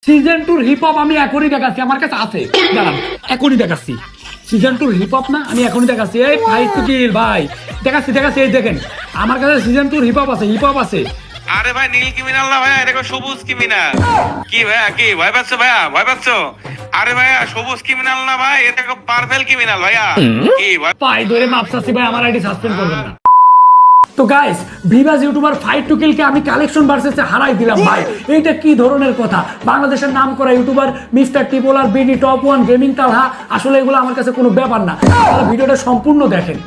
Season 2 hip hop আমি এখনই দেখাচ্ছি, আমার কাছে আছে, দাঁড়ান এখনই দেখাচ্ছি। সিজন 2 হিপ হপ না, আমি এখনই দেখাচ্ছি। এই ফাইট টু কিল ভাই, দেখাচ্ছি দেখাচ্ছি, এই দেখেন আমার কাছে সিজন 2 হিপ হপ আছে, হিপ হপ আছে। আরে ভাই নীল ক্রিমিনাল না ভাইয়া, এটা সবুজ ক্রিমিনাল। কি ভাইয়া, কি ভয় পাচ্ছ ভাইয়া, ভয় পাচ্ছ? আরে ভাইয়া সবুজ ক্রিমিনাল না ভাই, এটা পার্পল ক্রিমিনাল ভাইয়া। কি ভাই পাই ধরে মাপ চাচ্ছি ভাই, আমার আইডি সাসপেন্ড করবেন না। তো গাইস, ভিভাস ইউটিউবার ফাইট টু কিল কে আমি কালেকশন ভার্সেসে হারাই দিলাম ভাই। এইটা কি ধরনের কথা? বাংলাদেশের নাম করা ইউটিউবার মিস্টার টিপোলার, বিডি টপ 1, গেমিং তালহা, আসলে এগুলো আমার কাছে কোনো ব্যাপার না। আপনারা ভিডিওটা সম্পূর্ণ দেখেন।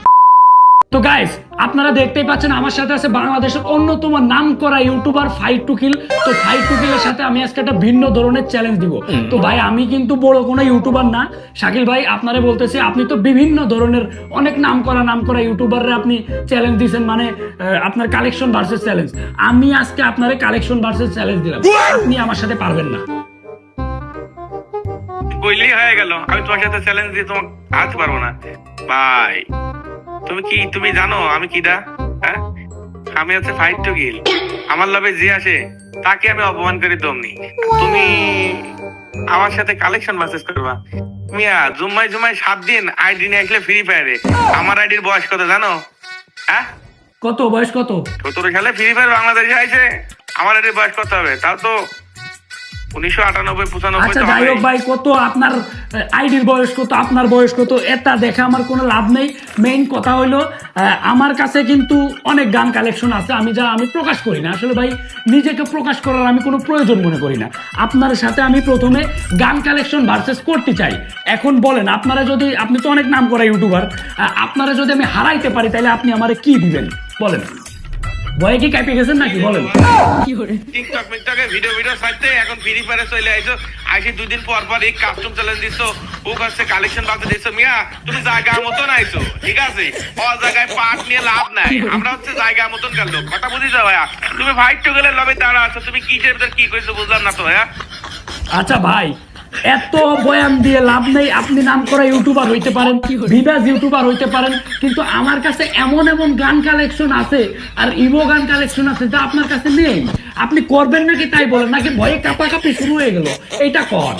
তো গাইস, আপনারা দেখতেই পাচ্ছেন আমার সাথে আছে বাংলাদেশের অন্যতম নাম করা ইউটিউবার ফাইট টু কিল। তো ফাইট টু কিলের সাথে আমি আজকে একটা ভিন্ন ধরনের চ্যালেঞ্জ দিব। তো ভাই আমি কিন্তু বড় কোনো ইউটিউবার না, শাকিল ভাই আপনারে বলতেছি, আপনি তো বিভিন্ন ধরনের অনেক নাম করা ইউটিউবাররা আপনি চ্যালেঞ্জ দিয়েছেন, মানে আপনার কালেকশন ভার্সেস চ্যালেঞ্জ। আমি আজকে আপনারে কালেকশন ভার্সেস চ্যালেঞ্জ দিলাম, আপনি আমার সাথে পারবেন না। কইলেই হয়ে গেল, আমি তোমার সাথে চ্যালেঞ্জ দিয়ে তোমাকে হারতে পারবো না ভাই। তুমি জানো আমি কিডা? হ্যাঁ, আমি হচ্ছে ফাইট টু কিল। আমার লাভে যে আসে তাকে আমি অপমান করে দমনি। তুমি আমার সাথে কালেকশন ভার্সেস করবা? মিয়া জুম্মাই 7 দিন আইডি নিয়ে আসলে ফ্রি ফায়ারে। আমার আইডির বয়স কত জানো? হ্যাঁ, কত বয়স কত? 17 সালে ফ্রি ফায়ার বাংলাদেশে আইছে। আমার আইডির বয়স কত হবে? তাও তো 1998-95। আচ্ছা যাই হোক ভাই, কত আপনার আইডির বয়স কত, আপনার বয়স কত, এটা দেখে আমার কোনো লাভ নেই। মেইন কথা হইলো আমার কাছে কিন্তু অনেক গান কালেকশন আছে, আমি প্রকাশ করি না আসলে ভাই। নিজেকে প্রকাশ করার আমি কোনো প্রয়োজন মনে করি না। আপনার সাথে আমি প্রথমে গান কালেকশন ভার্সেস করতে চাই। এখন বলেন, আপনি তো অনেক নাম করা ইউটিউবার, আপনারা যদি আমি হারাইতে পারি তাহলে আপনি আমারে কি দিবেন বলেন? ভয়ে কি কাঁপে গেছেন নাকি বলেন? টিকটকে ভিডিও ছাড়তে এখন ফ্রি ফায়ারে চলে আইছো। আইসি 2 দিন পর পর এই কাস্টম চ্যালেঞ্জ দিছো, ও কাছে কালেকশন বাকি দিছো। মিয়া তুমি জায়গা মতন আইছো, ঠিক আছে? ও জায়গায় পাট নিয়ে লাভ নাই। আমরা হচ্ছে জায়গা মতন গেল, কথা বুঝিছো ভাইয়া? তুমি ফাইট টু গেলে লবে দাঁড়া আছো, তুমি কিসের ভিতর কি কইছো বুঝলাম না তো ভাইয়া। আচ্ছা ভাই, এত বয়ান দিয়ে লাভ নেই। আপনি নাম করা ইউটিউবার হইতে পারেন, ভিভাস ইউটিউবার হইতে পারেন, কিন্তু আমার কাছে এমন এমন গান কালেকশন আছে আর ইভো গান কালেকশন আছে যা আপনার কাছে নেই। আপনি করবেন নাকি তাই বলেন, নাকি ভয়ে কাঁপাকাঁপি শুরু হয়ে গেল? এইটা কর।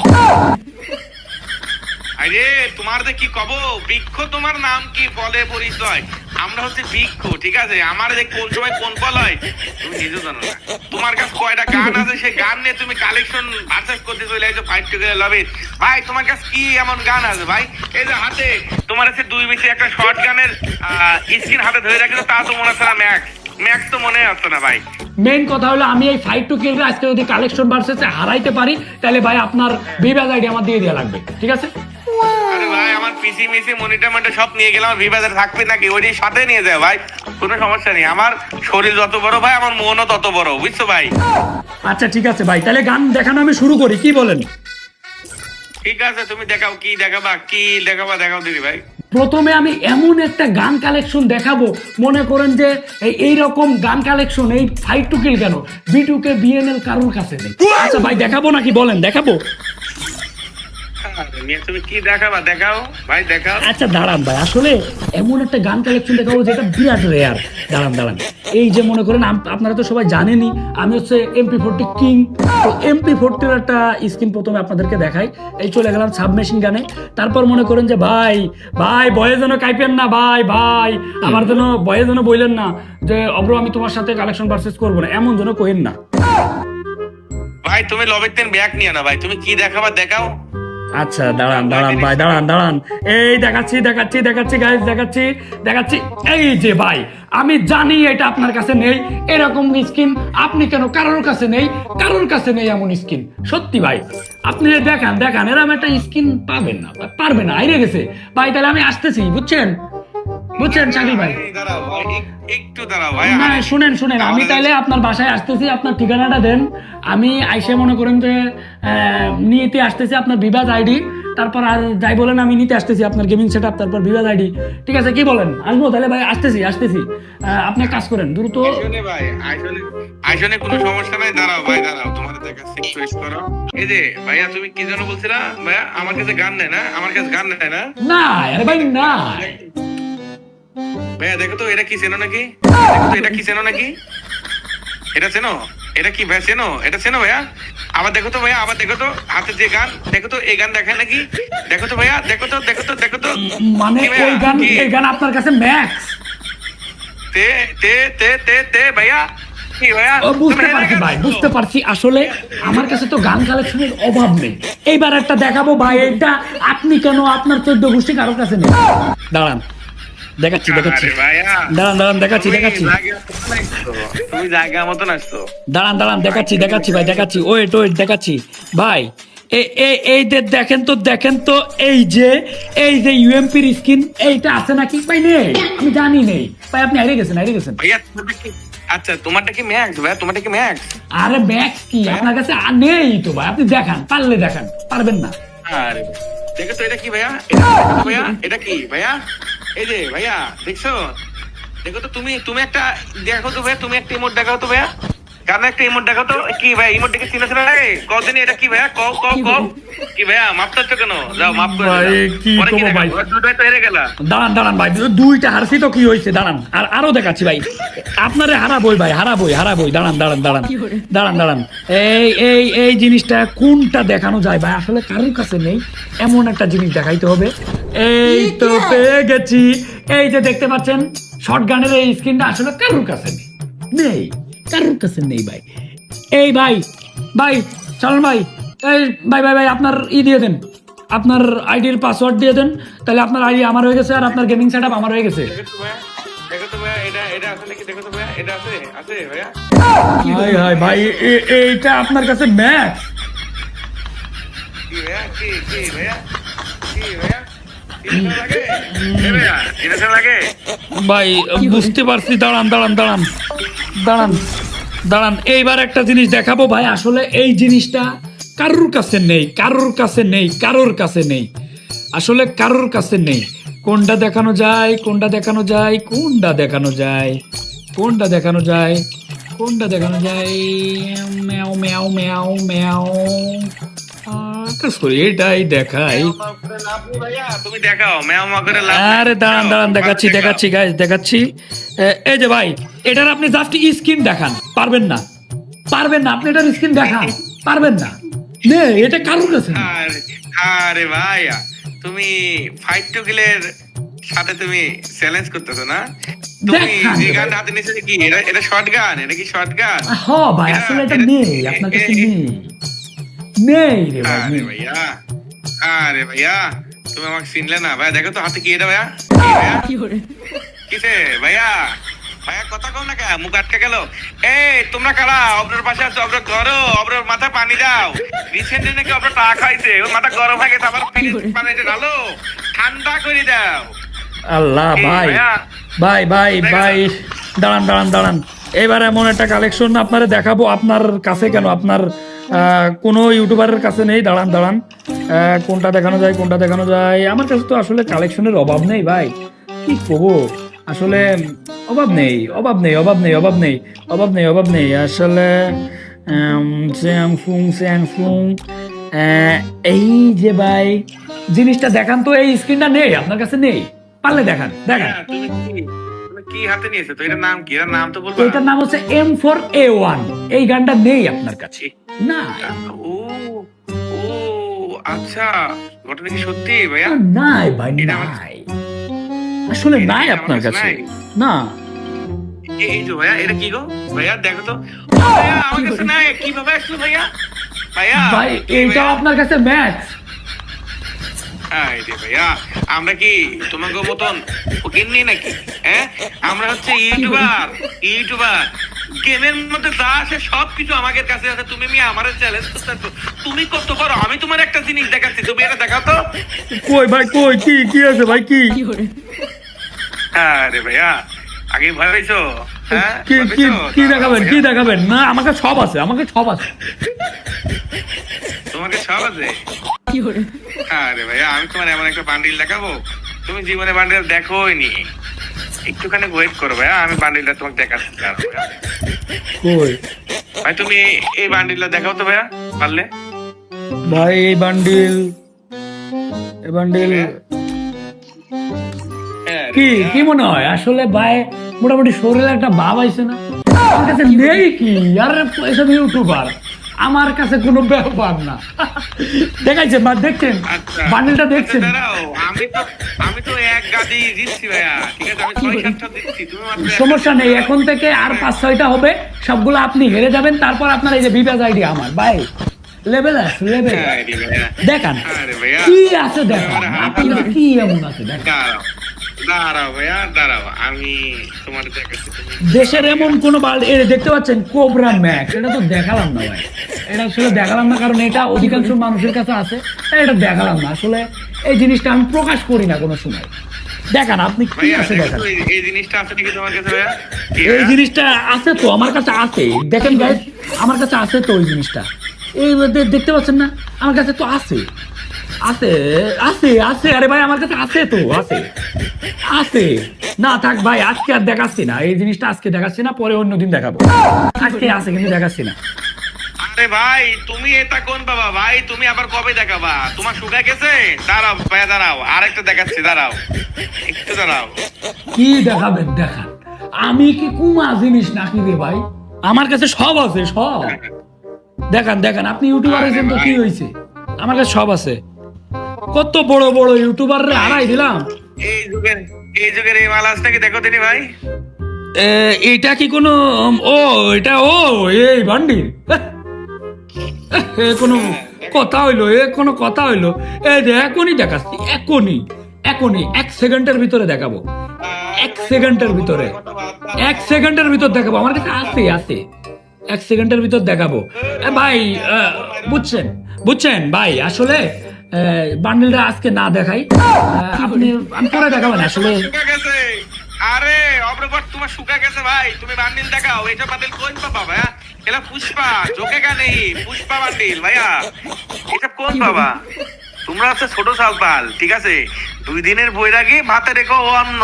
আরে তোমার যে কি কব, বৃক্ষ তোমার নাম কি, ফলে পরিচয়? আমরা হচ্ছে বৃক্ষ, ঠিক আছে? আমার যে কোন সময় কোন ফল হয় তুমি নিজে জানো না। তোমার কাছে কয়টা গান আছে, সেই গান নিয়ে তুমি কালেকশন ভার্সেস করতে চলে আইছো ফাইট টু গেলে লবে। ভাই তোমার কাছে কি এমন গান আছে ভাই? এই যে হাতে তোমার আছে 2 বিসি একটা শর্ট গানের স্ক্রিন হাতে ধরে রাখিছো, তা তো মনে হচ্ছে না। ম্যাক্স তো মনে আসছে না ভাই। মেইন কথা হলো, আমি এই ফাইট টু কিল আজকে যদি কালেকশন ভার্সেসে হারাইতে পারি তাহলে ভাই আপনার ভিভাস আইডি আমার দিয়ে দেওয়া লাগবে, ঠিক আছে? আরে ভাই আমার পিসি মিসি মনিটর সব নিয়ে গেলাম, ভিভাসে থাকবে নাকি? ওইটি সাথে নিয়ে যায় ভাই, কোনো সমস্যা নেই। আমার শরীর যত বড় ভাই, আমার মনও তত বড়, বুঝছো ভাই? আচ্ছা ঠিক আছে ভাই, তাহলে গান দেখানো আমি শুরু করি, কি বলেন? ঠিক আছে, তুমি দেখাও, কি দেখাবা দেখাও দিদি ভাই। প্রথমে আমি এমন একটা গান কালেকশন দেখাবো, মনে করেন যে এইরকম গান কালেকশন এই ফাইট টু কিল কেন বিটুকে বিএনএল কারোর কাছে নেই। আচ্ছা ভাই দেখাবো নাকি বলেন? দেখাবো। তুমি কি দেখাবা দেখাও ভাই, দেখাও। আচ্ছা দাঁড়ান ভাই, আসলে এমন একটা গান কালেকশন দেখাবো যেটা বিরাট রেয়ার। দাঁড়ান, এই যে মনে করেন আপনারা তো সবাই জানেনই আমি হচ্ছে MP40 কিং। তো MP40 একটা স্কিন প্রথমে আপনাদেরকে দেখাই। এই চলে গেলাম সাবমেশিন গানে। তারপর মনে করেন যে ভাই ভয়ে যেন কাইপেন না, ভাই আমার যেন ভয়ে যেন বললেন না যে অব্র আমি তোমার সাথে কালেকশন ভার্সেস করবো না, এমন যেন কইেন না ভাই। তুমি লবের তেন ব্যাক নিয়ে না ভাই, তুমি কি দেখাবা দেখাও। আচ্ছা দাঁড়ান ভাই, দাঁড়ান, এই দেখাচ্ছি গাইস, দেখাচ্ছি। এই যে ভাই, আমি জানি এটা আপনার কাছে নেই এরকম স্কিন। আপনি কেন কারোর কাছে নেই এমন স্কিন? সত্যি ভাই, আপনি দেখান এরকম একটা স্কিন পারবেন না, হারিয়ে গেছে ভাই। তাহলে আমি আসতেছি, বুঝছেন শাকিল ভাই? একটু দাঁড়াও ভাই। না শুনেন, আমি তাইলে আপনার বাসায় আসতেছি, আপনার ঠিকানাটা দেন। আমি আইসে মনে করেন যে নিতে আসতেছি আপনার ভিভাস আইডি, তারপর আর যাই বলেন আমি নিতে আসতেছি আপনার গেমিং সেটআপ, তারপর ভিভাস আইডি, ঠিক আছে? কি বলেন? আসবো তাহলে ভাই? আসতেছি। আপনি কাজ করেন দ্রুত। ভাই আইসনে কোনো সমস্যা নাই, দাঁড়াও ভাই, দাঁড়াও, তোমার দেখাচ্ছি, একটু ওয়েট করো। এই যে ভাইয়া তুমি কি যেন বলছিলা ভাইয়া? আমার কাছে গান নেই না, না আরে ভাই না। ভাইয়া দেখো তো এটা কি চেনো নাকি? এটা চেনো? এটা কি ভাইয়া চেনো? এটা চেনো ভাইয়া? আবার দেখো তো ভাইয়া, আবার দেখো তো হাতে যে গান, দেখো তো এই গান দেখায় নাকি? দেখো তো ভাইয়া, দেখো তো, দেখো তো, দেখো তো। মানে কি ভাইয়া? কি? এই গান আপনার কাছে ম্যাক্স? তে তে তে তে তে ভাইয়া, কি ভাইয়া? বুঝতে তুমি পারছি হেরে ভাই, গেছো। বুঝতে পারছি। আসলে আমার কাছে তো গান কালেকশনের অভাব নেই। এইবার একটা দেখাবো ভাই, এটা আপনি কেন আপনার 14 গোষ্ঠী কারোর কাছে নেই। দাঁড়ান, দেখাচ্ছি দেখাচ্ছি। আরে ভাইয়া, দাঁড়ান দাঁড়ান, দেখাচ্ছি তুমি দেখাচ্ছি। জায়গা মতন আসছো। তুমি জায়গা মতন আসছো। দাঁড়ান দাঁড়ান, দেখাচ্ছি দেখাচ্ছি ভাই, দেখাচ্ছি। ওয়েট ওয়েট, দেখাচ্ছি ভাই। এই দেখেন তো, দেখেন তো, এই যে ইউএমপির স্কিন এইটা আছে নাকি ভাই? নেই, আমি জানি নেই ভাই। আপনি হারিয়ে গেছেন, হারিয়ে গেছেন। ভাইয়া তোমারটা কি? আচ্ছা তোমারটা কি ম্যাক্স ভাইয়া? তোমারটা কি ম্যাক্স? আরে ম্যাক্স কি আপনার কাছে নেই তো ভাই? আপনি দেখান, পারলে দেখান, পারবেন না। আরে দেখো তো এটা কি ভাইয়া? এটা দেখো তো ভাইয়া, এটা কি ভাইয়া? এই যে ভাইয়া দেখছো? দেখো তো তুমি, তুমি একটা দেখো তো ভাইয়া, তুমি একটা ইমোট দেখাও তো ভাইয়া। কারণ একটা ইমোট দেখাও তো। কি ভাই ইমোট দেখে চিনা চিনা লাগে? কদিন এটা কি ভাইয়া? কও কও কও। কি ভাইয়া মাপ চাচ্ছ কেন? যাও মাপ করে ভাই, দাও। কি পরে করবো ভাই? দেখাবো? দুটোই তো হেরে গেলা। দাঁড়ান দাঁড়ান ভাই, দুইটা হারছি তো কি হয়েছে? দাঁড়ান, আরো দেখাচ্ছি ভাই। আপনারে হারাবই ভাই, হারাবই। দাঁড়ান দাঁড়ান দাঁড়ান দাঁড়ান দাঁড়ান। এই জিনিসটা কোনটা দেখানো যায় ভাই? আসলে কারোর কাছে নেই, এমন একটা জিনিস দেখাইতে হবে। এই তো পেয়ে গেছি। এই যে দেখতে পাচ্ছেন শর্ট গানের এই স্ক্রিনটা, আসলে কারোর কাছে নেই, কারোর কাছে নেই ভাই। এই ভাই, ভাই চলুন ভাই, এই ভাই ভাই ভাই, আপনার দিয়ে দেন, আপনার আইডির পাসওয়ার্ড দিয়ে দেন, তাহলে আপনার আইডি আমার হয়ে গেছে আর আপনার গেমিং সেটআপ আমার হয়ে গেছে। দেখো তো ভাইয়া, দেখো তো ভাইয়া, এটা এটা আসলে কি? দেখো তো ভাইয়া, এটা আছে আছে ভাইয়া? হাই হাই ভাই, এইটা আপনার কাছে ম্যাক্স। কি ভাইয়া? কি কি ভাইয়া? কি ভাইয়া? চিনা লাগে? এ ভাইয়া চিনা লাগে? ভাই বুঝতে পারছি। দাঁড়ান দাঁড়ান দাঁড়ান দাঁড়ান দাঁড়ান, এইবার একটা জিনিস দেখাবো ভাই। আসলে এই জিনিসটা কারোর কাছে নেই, কারোর কাছে নেই, কারোর কাছে নেই, আসলে কারোর কাছে নেই। কোনটা দেখানো যায়, কোনটা দেখানো যায়, কোনটা দেখানো যায়, কোনটা দেখানো যায়, কোনটা দেখানো যায়? ম্যাও ম্যাও ম্যাও ম্যাও। কাজ করি, এটাই দেখাই। লাভ নেই ভাইয়া, তুমি দেখাও ম্যাও মা করে লাভ নেই। আরে দাঁড়ান দাঁড়ান, দেখাও, দেখাচ্ছি দেখাও। দেখাচ্ছি গাইস, দেখাচ্ছি। এই যে ভাই, এটার আপনি জাস্ট স্ক্রিন দেখান, পারবেন না, পারবেন না। আপনি এটার স্ক্রিন দেখান, পারবেন না। নে, এটা কারোর কাছে নেই। আরে আরে ভাইয়া, তুমি ফাইট টু কিলের সাথে তুমি চ্যালেঞ্জ করতেছো না? তুমি দেখান যে রে গান ভাই। হাতে নিয়েছো কি? এটা শর্ট গান? এটা কি শর্ট গান? হ ভাই, আসলে এটা নেই, আপনার কাছে নেই, নেই রে ভাই, আরে নেই। ভাইয়া, আরে ভাইয়া, তুমি আমাকে চিনলে না ভাইয়া? দেখো তো হাতে কি? এটা ভাইয়া কি ভাইয়া? কিসে ভাইয়া? ভাইয়া কথা কম না কে? মুখ আটকে গেল। এই তোমরা কারা? অব্রের পাশে আছো, অব্রের ঘরো, অব্রের মাথায় পানি দাও। রিসেন্টলি নাকি অব্রের টাকা খাইছে, ওর মাথা গরম হয়ে গেছে, আবার পানিতে ঢালো, ঠান্ডা করে দাও। আল্লাহ এই ভাই, ভাইয়া, ভাই ভাই ভাই, দাঁড়ান দাঁড়ান দাঁড়ান। এবার এমন একটা কালেকশন আপনারে দেখাবো, আপনার কাছে কেন, আপনার কোনো ইউটিউবারের কাছে নেই। দাঁড়ান দাঁড়ান, কোনটা দেখানো যায়, কোনটা দেখানো যায়? আমার কাছে তো আসলে কালেকশনের অভাব নেই ভাই, কি করবো? আসলে অভাব নেই, অভাব নেই, অভাব নেই, অভাব নেই, অভাব নেই, অভাব নেই আসলে। স্যাংফুং স্যাংফুং, এই যে ভাই জিনিসটা দেখান তো। এই স্ক্রিনটা নেই আপনার কাছে, নেই, পারলে দেখান, দেখান। ভাইয়া, তুমি কি হাতে নিয়েছো? তো এটার নাম কি? এটার নাম তো বলবো। এটার নাম হচ্ছে M4A1। এই গানটা নেই আপনার কাছে, না ও ও আচ্ছা, ঘটনা কি সত্যি ভাইয়া? নাই ভাই, এটা আমার- নাই, আসলে এটা নাই কি আমার আপনার কাছে কাছে, নাই? না। এই যে ভাইয়া, এটা কি গো ভাইয়া? দেখো তো। ও ভাইয়া, আমার কাছে নাই। কিভাবে আসলো ভাইয়া? ভাইয়া ভাই কি এইটাও ভাইয়া? আপনার কাছে ম্যাক্স। এই রে ভাইয়া, আমরা কি তোমাকে মতন কিননি নাকি? হ্যাঁ, আমরা হচ্ছে ইউটিউবার, ইউটিউবার। গেমের মধ্যে যা আছে সবকিছু আমাদের কাছে আছে। তুমি আমার চ্যালেঞ্জ করতেছো, তুমি কত পারো? আমি তোমার একটা জিনিস দেখাচ্ছি, তুমি এটা দেখাও তো। কই ভাই, কই, কি কি আছে ভাই, কি আরে ভাইয়া, আগে ভয় পাইছো? হ্যাঁ, কি ভয় কি পাইছো? কি দেখাবেন, কি ভাইয়া, দেখাবেন? না, আমাকে সব আছে, আমাকে সব আছে। তোমাকে সব আছে? আরে ভাইয়া, আমি তোমার এমন একটা বান্ডিল দেখাবো, তুমি জীবনে বান্ডিল দেখোই নি। একটুখানি ওয়েট করো ভাইয়া, আমি বান্ডিলটা তোমাকে দেখাচ্ছি। দাঁড়াও ভাইয়া। কই ভাই তুমি এই বান্ডিলটা দেখাও তো ভাইয়া, পারলে। ভাই, এই বান্ডিল, এই বান্ডিল হ্যাঁ, কি কি মনে হয়? আসলে ভাই মোটামুটি শরীরে একটা ভাব আইছে না? আমার কাছে নেই কি আর এসব ইউটিউবার আমার কাছে কোনো ব্যাপার না। দেখাইছে বা দেখছেন আচ্ছা বান্ডেলটা দেখছেন? দাঁড়াও, আমি তো এক গাদি জিতছি ভাইয়া, ঠিক আছে, আমি 6-7টা দিচ্ছি, তুমি মাত্র একটা সমস্যা নেই, দিচ্ছ। এখন থেকে আর 5-6টা হবে, সবগুলো আপনি হেরে যাবেন। তারপর আপনার এই যে বিবাজ আইডি আমার ভাই লেভেল আছে, লেভেল আরে ভাইয়া, দেখান আরে ভাইয়া, কি আছে, দেখান আপনার কাছে কি এমন আছে দেখান। দাঁড়াও দাঁড়াও ভাইয়া, দাঁড়াও, আমি তোমার দেখাচ্ছি। দেশের এমন কোন দেখতে পাচ্ছেন কোবরা ম্যাক্স, এটা তো দেখালাম না ভাই, এটা আসলে দেখালাম না কারণ এটা অধিকাংশ মানুষের কাছে আছে, তাই এটা দেখালাম না। আসলে এই জিনিসটা আমি প্রকাশ করি না কোনো সময়। দেখান আপনি কি ভাইয়া আছে দেখো দেখান। তো, এই জিনিসটা আছে নাকি তোমার কাছে ভাইয়া? কি এই ভাইয়া? জিনিসটা আছে তো আমার কাছে আছে, দেখেন গাইস আমার কাছে আছে তো ওই জিনিসটা, এই দেখতে পাচ্ছেন না, আমার কাছে তো আছে আছে আছে আছে আরে ভাই আমার কাছে আছে তো, আছে আছে না থাক ভাই, আজকে আর দেখাচ্ছি না এই জিনিসটা, আজকে দেখাচ্ছি না, পরে অন্যদিন দেখাবো। আজকে আছে কিন্তু দেখাচ্ছি না। আরে ভাই তুমি এটা কোন বাবা ভাই, তুমি আবার কবে দেখাবা? তোমার শুকায় গেছে? দাঁড়াও ভাইয়া, দাঁড়াও, আরেকটা দেখাচ্ছি, দাঁড়াও একটু দাঁড়াও। কি দেখাবেন দেখান, আমি কি কুমা জিনিস নাকি রে ভাই, আমার কাছে সব আছে সব। দেখান দেখান, আপনি ইউটিউবার হয়েছেন তো কি হয়েছে, আমার কাছে সব আছে। কত বড় বড় ইউটিউবার রে হারাই দিলাম। এই যুগের এই মাল আসটা কি দেখো দিনি ভাই? এটা কি কোনো ও এটা ও এই বান্ডিল কোনো কথা হইলো, এ কোনো কথা হইলো, এই যে এখনই দেখাচ্ছি, এখনই এখনই 1 সেকেন্ডের ভিতরে দেখাবো, 1 সেকেন্ডের ভিতরে, 1 সেকেন্ডের ভিতর দেখাবো, আমার কাছে আছে আছে 1 সেকেন্ডের ভিতর দেখাবো। ভাই বুঝছেন বুঝছেন ভাই, আসলে বান্ডিলটা আজকে না দেখাই, আপনি আমি পরে দেখাবেন আসলে। শুকা গেছে, আরে অব্রবট তোমার শুকা গেছে ভাই, তুমি বান্ডিল দেখাও। এটা বান্ডিল কোন বাবা ভাইয়া? এটা পুষ্পা জোকে গানে পুষ্পা বান্ডিল ভাইয়া, এটা কোন বাবা? তোমরা হচ্ছে ছোট সালপাল, ঠিক আছে, 2 দিনের বৈরাগী ভাতে রেখো ও অন্য,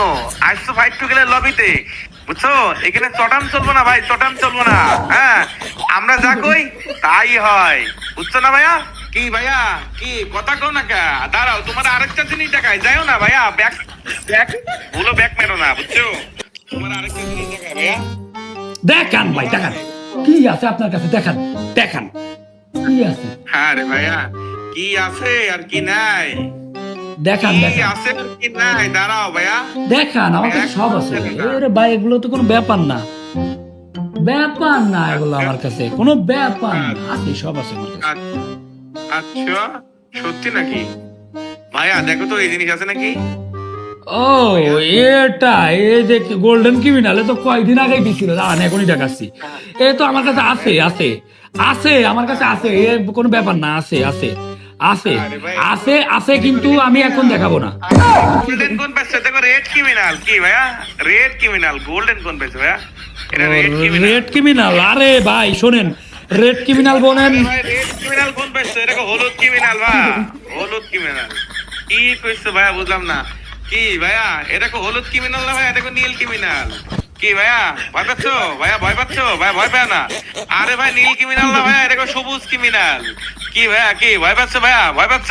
আজ তো ফাইট টু গেলে লবিতে, বুঝছো? এখানে চটাম চলবো না ভাই, চটাম চলবো না, হ্যাঁ আমরা যা কই তাই হয়, বুঝছো না ভাইয়া? কি ভাইয়া কি কথা কও না কা? দাঁড়াও তোমার আরেকটা জিনিস দেখাই, যাইও না ভাইয়া, ব্যাক ব্যাক ভুলো ব্যাক মেরো না, বুঝছো? তোমার আরেকটা জিনিস দেখাই ভাইয়া, দেখান ভাই দেখান, কি আছে আপনার কাছে দেখান দেখান, কি আছে হ্যাঁ রে ভাইয়া, কি আছে আর কি নাই, দেখান কি দেখান আছে আর কি নাই, দাঁড়াও ভাইয়া। দেখান, আমার কাছে সব আছে। আরে ভাই এগুলো তো কোনো ব্যাপার না, ব্যাপার না এগুলো আমার কাছে কোনো ব্যাপার না, আছে সব আছে আমার কাছে। আচ্ছা সত্যি নাকি ভাইয়া? দেখো তো এই জিনিস আছে নাকি? ও এটা এই যে গোল্ডেন ক্রিমিনাল, তো কয়েকদিন আগেই দিছিল, দাঁড়ান এখনই দেখাচ্ছি। এ তো আমার কাছে আছে আছে আছে আমার কাছে আছে, এ কোনো ব্যাপার না, আছে আছে আছে আছে আছে, কিন্তু আমি এখন দেখাবো না। গোল্ডেন কোন পেছে? দেখো রেড ক্রিমিনাল, কি ভাইয়া রেড ক্রিমিনাল, গোল্ডেন কোন পেছে ভাইয়া? এটা রেড ক্রিমিনাল। রেড ক্রিমিনাল, আরে ভাই শোনেন, রেড ক্রিমিনাল বলেন, ভাই রেড ক্রিমিনাল কোন পেছে? এটা হলুদ ক্রিমিনাল ভাই, হলুদ ক্রিমিনাল। কি কইছো ভাইয়া বুঝলাম না, কি ভাইয়া এটা কো হলুদ ক্রিমিনাল না ভাইয়া, এটা কো নীল ক্রিমিনাল। কি ভাইয়া ভয় পাচ্ছ? ভাইয়া ভয় পাচ্ছ? ভাইয়া ভয় পায় না। আরে ভাই নীল ক্রিমিনাল না ভাইয়া, এটা কো সবুজ ক্রিমিনাল। কি ভাইয়া কি ভয় পাচ্ছ? ভাইয়া ভয় পাচ্ছ?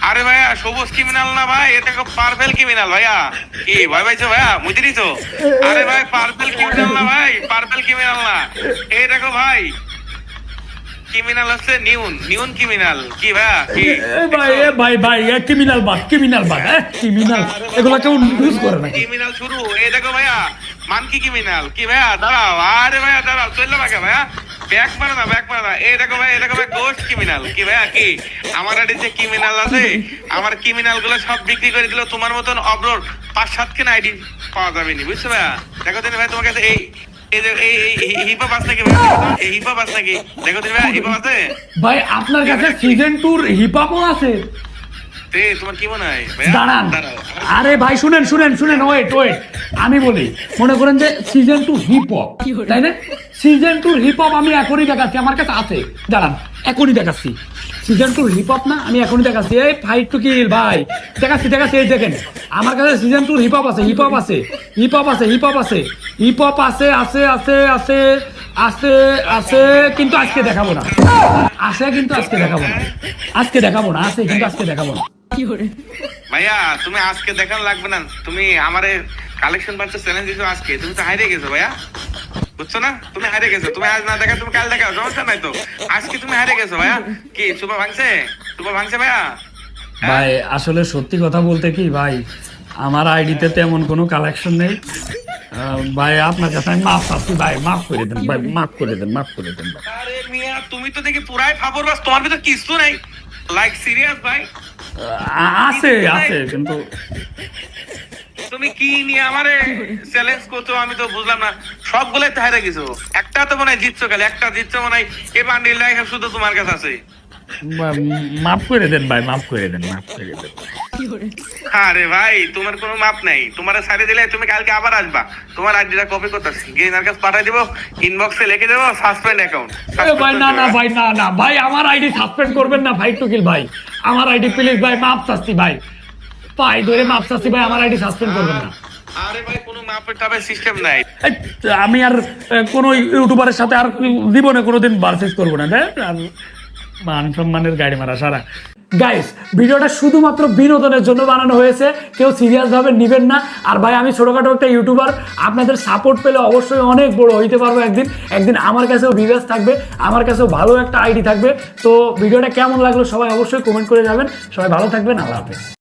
আরে ভাইয়া সবুজ ক্রিমিনাল না ভাই, এটা কো পার্পল ক্রিমিনাল ভাইয়া। কি ভয় পাইছো ভাইয়া? মুতি দিছো? আরে ভাই পার্পল ক্রিমিনাল না ভাই, পার্পল ক্রিমিনাল না, এই দেখো ভাই ক্রিমিনাল আছে নিউন, নিউন ক্রিমিনাল। কি ভাইয়া কি এ ভাই ভাই ক্রিমিনাল বাদ, ক্রিমিনাল বাদ, ক্রিমিনাল এগুলা কেউ ইউজ করে নাকি? ক্রিমিনাল শুরু, এই দেখো ভাইয়া মানকি ক্রিমিনাল। কি ভাইয়া দাঁড়াও, আরে ভাইয়া দাঁড়াও, চললে বাকে ভাইয়া, ব্যাক মারো না, ব্যাক মারো না, এই দেখো ভাই, এই দেখো ভাই গোস্ট ক্রিমিনাল। কি ভাইয়া কি আমার আইডি যে ক্রিমিনাল আছে, আমার ক্রিমিনাল গুলো সব বিক্রি করে দিল, তোমার মতন অব্রোর 5-7 কেন আইডি পাওয়া যাবে না, বুঝছো ভাইয়া? দেখো দিন ভাই তোমার কাছে এই হিপহপ আছে নাকি ভাই? এই হিপহপ আছে নাকি? দেখো দিন ভাই হিপহপ আছে ভাই আপনার কাছে সিজন 2 হিপ হপও আছে? তোমার কি মনে হয় ভাইয়া? দাঁড়ান, দাঁড়াও, আরে ভাই শুনেন শুনেন শুনেন, ওয়েট ওয়েট, আমি বলি, মনে করেন যে সিজন 2 হিপ হপ, তাই না? সিজন 2 হিপ হপ আমি এখনই দেখাচ্ছি, আমার কাছে আছে, দাঁড়ান এখনই দেখাচ্ছি। সিজন 2 হিপ হপ না, আমি এখনই দেখাচ্ছি, এই ফাইট টু কিল ভাই, দেখাচ্ছি দেখাচ্ছি, এই দেখেন আমার কাছে সিজন 2 হিপ হপ আছে, হিপ হপ আছে, হিপ হপ আছে, হিপ হপ আছে, হিপ হপ আছে, আছে আছে আছে আছে আছে, কিন্তু আজকে দেখাবো না, আছে কিন্তু আজকে দেখাবো না, আজকে দেখাবো না, আছে কিন্তু আজকে দেখাবো না। ভাইয়া তুমি আজকে দেখানো লাগবে না, তুমি আমারে কালেকশন বাচ্চা চ্যালেঞ্জ দিছো আজকে, তুমি তো হারিয়ে গেছো ভাইয়া। বুঝছো না? তুমি হারে গেছো, তুমি আজ না দেখা তুমি কাল দেখাও, সমস্যা নাই তো। আজকে তুমি হারে গেছো ভাইয়া। কি সুপার ভাঙছে? সুপার ভাঙছে ভাইয়া? ভাই আসলে সত্যি কথা বলতে কি ভাই, আমার আইডিতে তেমন কোনো কালেকশন নেই। ভাই আপনার কাছে আমি মাফ চাচ্ছি ভাই, মাফ করে দেন ভাই, মাফ করে দেন, মাফ করে দেন ভাই। আরে মিয়া তুমি তো দেখি পুরাই ফাবর বাস, তোমার ভিতর কিছু নাই। লাইক সিরিয়াস ভাই? আছে আছে কিন্তু তুমি কি নিয়ে আমারে চ্যালেঞ্জ করছো আমি তো বুঝলাম না। সবগুলাই তো হারে গেছো, একটা তো মনে হয় জিতছো, খালি একটা জিতছো মনে হয়। এই বান্ডিল লাইক শুধু তোমার কাছে আছে। মাফ করে দেন ভাই, মাফ করে দেন, মাফ করে দেন। আরে ভাই তোমার কোনো মাপ নাই, তোমার সারি দিলে তুমি কালকে আবার আসবা, তোমার আইডিটা কপি করতেছি, গেইনার কাছে পাঠিয়ে দিব, ইনবক্সে লিখে দেবো সাসপেন্ড অ্যাকাউন্ট। ভাই না না ভাই, না না ভাই, আমার আইডি সাসপেন্ড করবেন না ভাই টুকিল ভাই, আমার আইডি প্লিজ ভাই, মাফ চাচ্ছি ভাই, পাই ধরে মাফ চাচ্ছি ভাই, আমার আইডি সাসপেন্ড করবেন না। আরে ভাই কোনো মাপের টাপের সিস্টেম নাই। এই, আমি আর কোনো ইউটিউবারের সাথে আর জীবনে কোনোদিন ভার্সেস করবো না, দেখ আর মান সম্মানের গাড়ি মারা সারা। গাইস ভিডিওটা শুধুমাত্র বিনোদনের জন্য বানানো হয়েছে, কেউ সিরিয়াস ভাবে নিবেন না। আর ভাই আমি ছোটখাটো একটা ইউটিউবার, আপনাদের সাপোর্ট পেলে অবশ্যই অনেক বড় হইতে পারবো একদিন। একদিন আমার কাছেও ভিউয়ার্স থাকবে, আমার কাছেও ভালো একটা আইডি থাকবে। তো ভিডিওটা কেমন লাগলো সবাই অবশ্যই কমেন্ট করে যাবেন। সবাই ভালো থাকবেন, আল্লাহ হাফেজ।